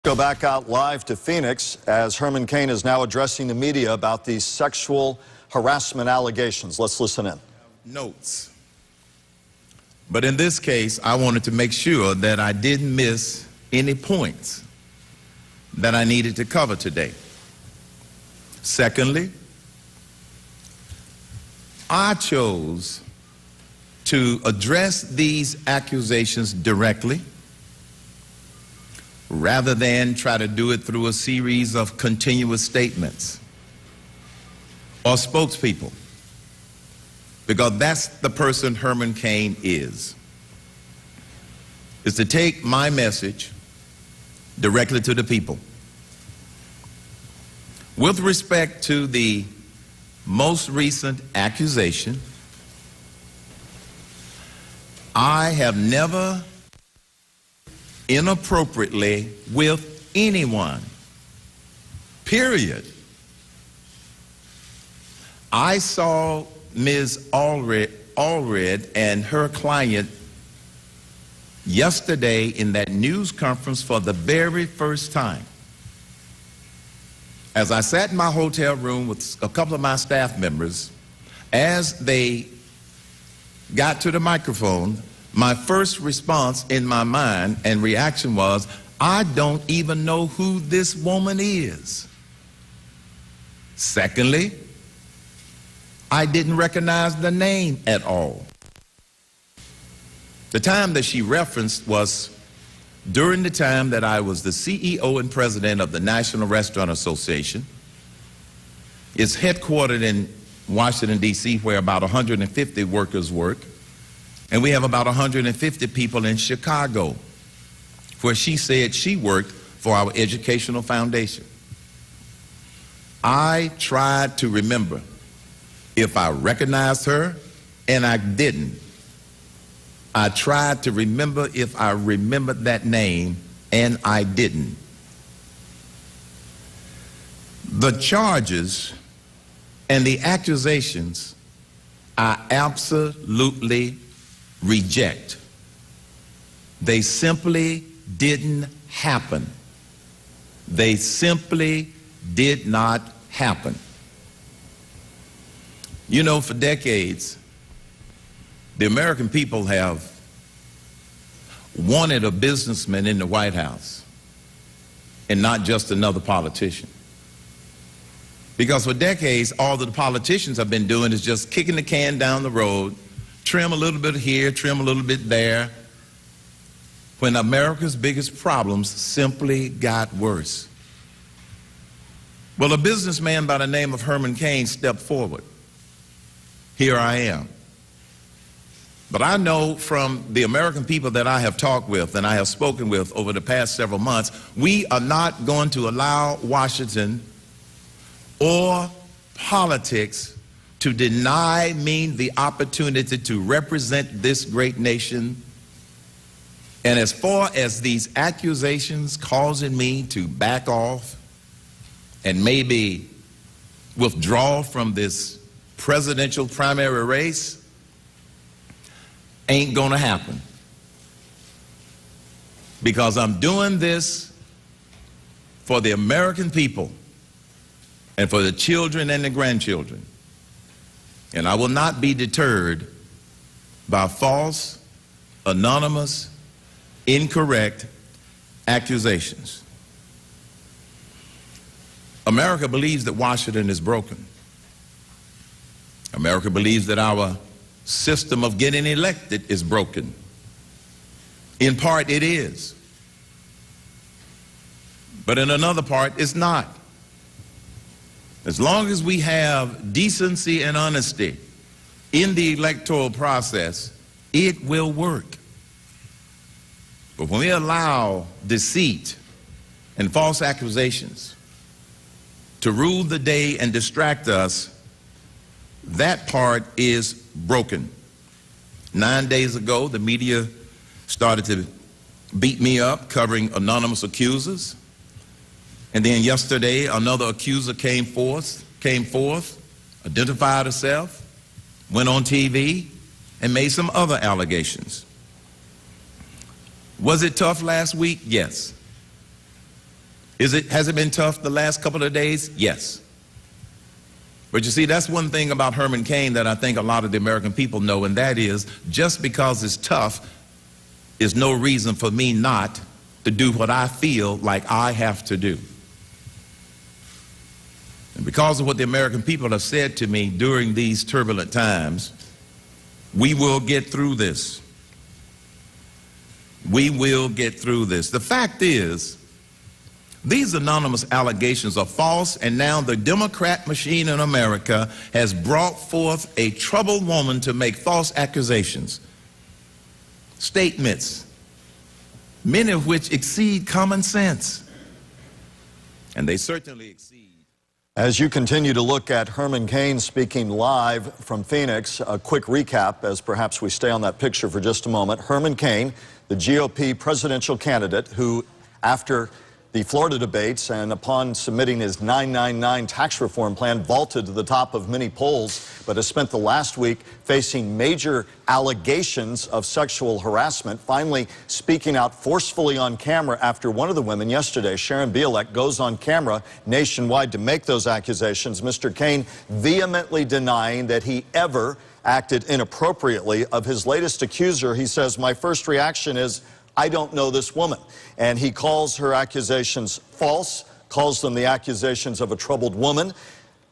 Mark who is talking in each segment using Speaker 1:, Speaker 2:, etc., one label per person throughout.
Speaker 1: Go back out live to Phoenix as Herman Cain is now addressing the media about these sexual harassment allegations. Let's listen in.
Speaker 2: Notes. But in this case, I wanted to make sure that I didn't miss any points that I needed to cover today. Secondly, I chose to address these accusations directly rather than try to do it through a series of continuous statements or spokespeople, because that's the person Herman Cain is to take my message directly to the people. With respect to the most recent accusation, I have never inappropriately with anyone, period. I saw Ms. Allred and her client yesterday in that news conference for the very first time. As I sat in my hotel room with a couple of my staff members, as they got to the microphone, my first response in my mind and reaction was, I don't even know who this woman is. Secondly, I didn't recognize the name at all. The time that she referenced was during the time that I was the CEO and president of the National Restaurant Association. It's headquartered in Washington, D.C., where about 150 workers work. And we have about 150 people in Chicago, where she said she worked for our educational foundation. I tried to remember if I recognized her, and I didn't. I tried to remember if I remembered that name, and I didn't. The charges and the accusations I absolutely reject. They simply didn't happen. They simply did not happen. You know, for decades, the American people have wanted a businessman in the White House and not just another politician. Because for decades, all that the politicians have been doing is just kicking the can down the road, trim a little bit here, trim a little bit there, when America's biggest problems simply got worse. Well, a businessman by the name of Herman Cain stepped forward. Here I am. But I know from the American people that I have talked with and I have spoken with over the past several months, we are not going to allow Washington or politics to deny me the opportunity to represent this great nation. And as far as these accusations causing me to back off and maybe withdraw from this presidential primary race, ain't gonna happen. Because I'm doing this for the American people and for the children and the grandchildren. And I will not be deterred by false, anonymous, incorrect accusations. America believes that Washington is broken. America believes that our system of getting elected is broken. In part, it is. But in another part, it's not. As long as we have decency and honesty in the electoral process, it will work. But when we allow deceit and false accusations to rule the day and distract us, that part is broken. 9 days ago, the media started to beat me up covering anonymous accusers. And then yesterday, another accuser came forth, identified herself, went on TV, and made some other allegations. Was it tough last week? Yes. Has it been tough the last couple of days? Yes. But you see, that's one thing about Herman Cain that I think a lot of the American people know, and that is just because it's tough is no reason for me not to do what I feel like I have to do. And because of what the American people have said to me during these turbulent times, we will get through this. We will get through this. The fact is, these anonymous allegations are false, and now the Democrat machine in America has brought forth a troubled woman to make false accusations, statements, many of which exceed common sense. And they certainly exceed.
Speaker 1: As you continue to look at Herman Cain speaking live from Phoenix, a quick recap as perhaps we stay on that picture for just a moment. Herman Cain, the GOP presidential candidate who, after the Florida debates and upon submitting his 999 tax reform plan, vaulted to the top of many polls, but has spent the last week facing major allegations of sexual harassment, finally speaking out forcefully on camera after one of the women yesterday, Sharon Bialek, goes on camera nationwide to make those accusations. Mr. Cain vehemently denying that he ever acted inappropriately. Of his latest accuser, he says, "My first reaction is, I don't know this woman." And he calls her accusations false, calls them the accusations of a troubled woman.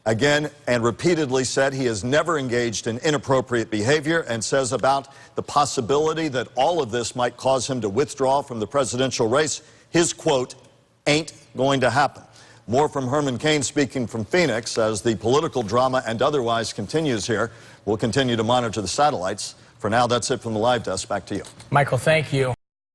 Speaker 1: Again, and repeatedly said he has never engaged in inappropriate behavior, and says about the possibility that all of this might cause him to withdraw from the presidential race, his quote, "ain't going to happen." More from Herman Cain speaking from Phoenix as the political drama and otherwise continues here. We'll continue to monitor the satellites. For now, that's it from the live desk. Back to you.
Speaker 3: Michael, thank you.